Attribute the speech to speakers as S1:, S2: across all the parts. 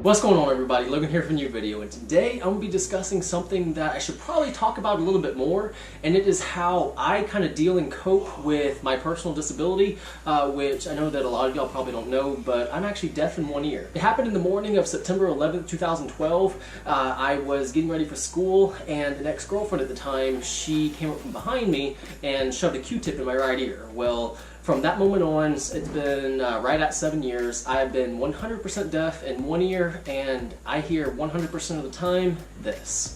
S1: What's going on, everybody? Logan here for a new video, and today I'm going to be discussing something that I should probably talk about a little bit more, and it is how I kind of deal and cope with my personal disability, which I know that a lot of y'all probably don't know, but I'm actually deaf in one ear. It happened in the morning of September 11th, 2012. I was getting ready for school, and an ex-girlfriend at the time, she came up from behind me and shoved a Q-tip in my right ear. Well, from that moment on, it's been right at 7 years. I've been 100% deaf in one ear, and I hear 100% of the time this.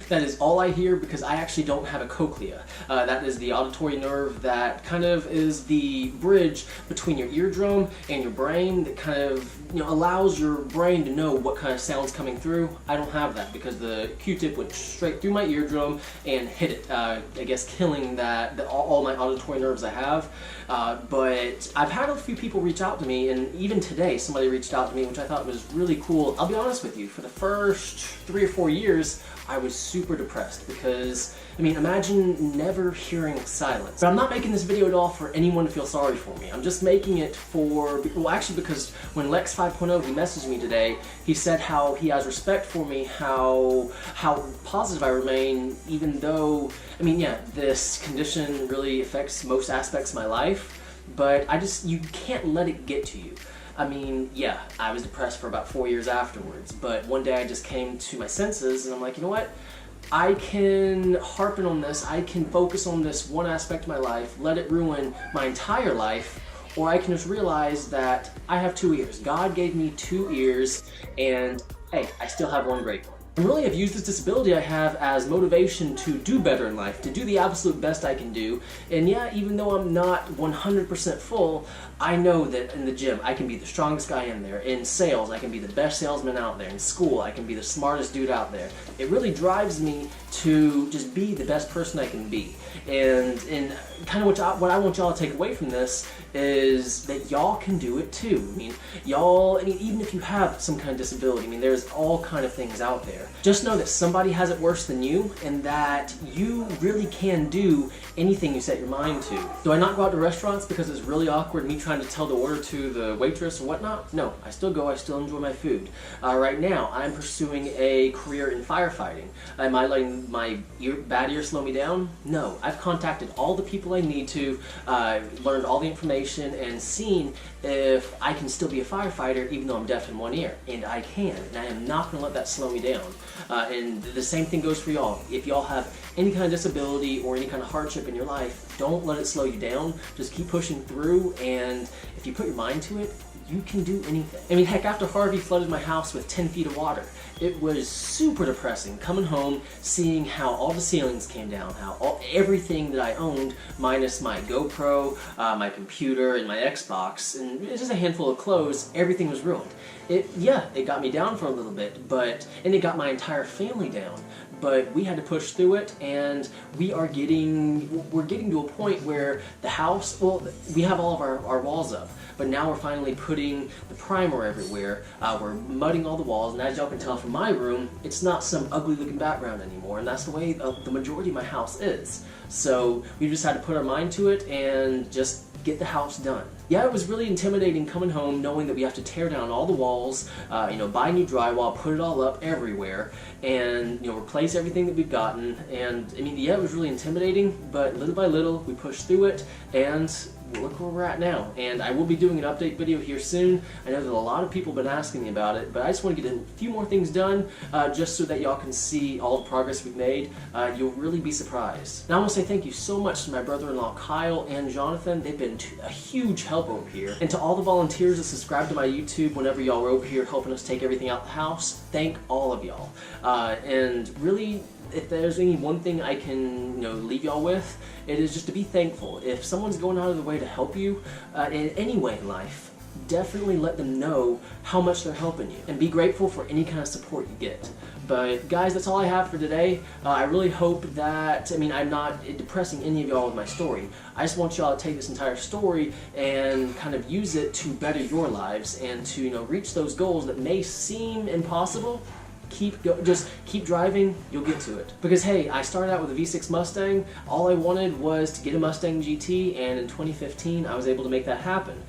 S1: That is all I hear because I actually don't have a cochlea. That is the auditory nerve that kind of is the bridge between your eardrum and your brain that kind of allows your brain to know what kind of sound's coming through. I don't have that because the Q-tip went straight through my eardrum and hit it, I guess killing all my auditory nerves I have. But I've had a few people reach out to me, and even today somebody reached out to me, which I thought was really cool. I'll be honest with you, for the first 3 or 4 years, I was super depressed because, imagine never hearing silence. But I'm not making this video at all for anyone to feel sorry for me. I'm just making it for, well, actually, because when Lex 5.0, he messaged me today, he said how he has respect for me, how positive I remain, even though, this condition really affects most aspects of my life, but you can't let it get to you. I was depressed for about 4 years afterwards, but one day I just came to my senses and I'm like, you know what? I can harp in on this, I can focus on this one aspect of my life, let it ruin my entire life, or I can just realize that I have 2 ears. God gave me 2 ears, and hey, I still have one great one. And really, I've used this disability I have as motivation to do better in life, to do the absolute best I can do. And yeah, even though I'm not 100% full, I know that in the gym, I can be the strongest guy in there. In sales, I can be the best salesman out there. In school, I can be the smartest dude out there. It really drives me to just be the best person I can be. And kind of what I want y'all to take away from this is that y'all can do it too. Even if you have some kind of disability, there's all kind of things out there. Just know that somebody has it worse than you, and that you really can do anything you set your mind to. Do I not go out to restaurants because it's really awkward me trying to tell the order to the waitress or whatnot? No, I still go, I still enjoy my food. Right now, I'm pursuing a career in firefighting. Am I letting my bad ear slow me down? No, I've contacted all the people I need to, learned all the information, and seen if I can still be a firefighter even though I'm deaf in one ear. And I can, and I am not going to let that slow me down. And the same thing goes for y'all. If y'all have any kind of disability or any kind of hardship in your life, don't let it slow you down. Just keep pushing through, and if you put your mind to it, you can do anything. Heck, after Harvey flooded my house with 10 feet of water, it was super depressing coming home, seeing how all the ceilings came down, how everything that I owned, minus my GoPro, my computer, and my Xbox, and just a handful of clothes, everything was ruined. It got me down for a little bit, and it got my entire family down. But we had to push through it, and we're getting to a point where the house, we have all of our walls up, but now we're finally putting the primer everywhere. We're mudding all the walls, and as y'all can tell from my room, it's not some ugly looking background anymore, and that's the way the majority of my house is. So we just had to put our mind to it and just get the house done. Yeah, it was really intimidating coming home knowing that we have to tear down all the walls, buy new drywall, put it all up everywhere, and replace everything that we've gotten. And it was really intimidating, but little by little we pushed through it, and look where we're at now. And I will be doing an update video here soon. I know that a lot of people have been asking me about it, but I just want to get a few more things done just so that y'all can see all the progress we've made. You'll really be surprised. Now I want to say thank you so much to my brother-in-law Kyle and Jonathan. They've been a huge help over here. And to all the volunteers that subscribe to my YouTube whenever y'all were over here helping us take everything out the house, thank all of y'all. And really, if there's any one thing I can leave y'all with, it is just to be thankful. If someone's going out of their way to help you in any way in life, definitely let them know how much they're helping you, and be grateful for any kind of support you get. But guys, that's all I have for today. I really hope that, I'm not depressing any of y'all with my story. I just want y'all to take this entire story and kind of use it to better your lives and to reach those goals that may seem impossible. just keep driving, you'll get to it. Because hey, I started out with a V6 Mustang. All I wanted was to get a Mustang GT, and in 2015 I was able to make that happen.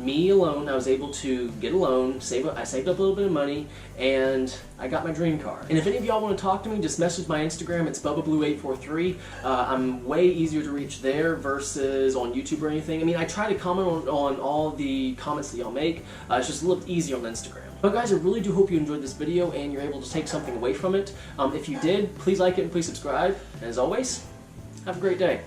S1: Me alone, I was able to get a loan, I saved up a little bit of money, and I got my dream car. And if any of y'all want to talk to me, just message my Instagram. It's BubbaBlue843. I'm way easier to reach there versus on YouTube or anything. I mean, I try to comment on all the comments that y'all make. It's just a little easier on Instagram. But guys, I really do hope you enjoyed this video and you're able to take something away from it. If you did, please like it and please subscribe. And as always, have a great day.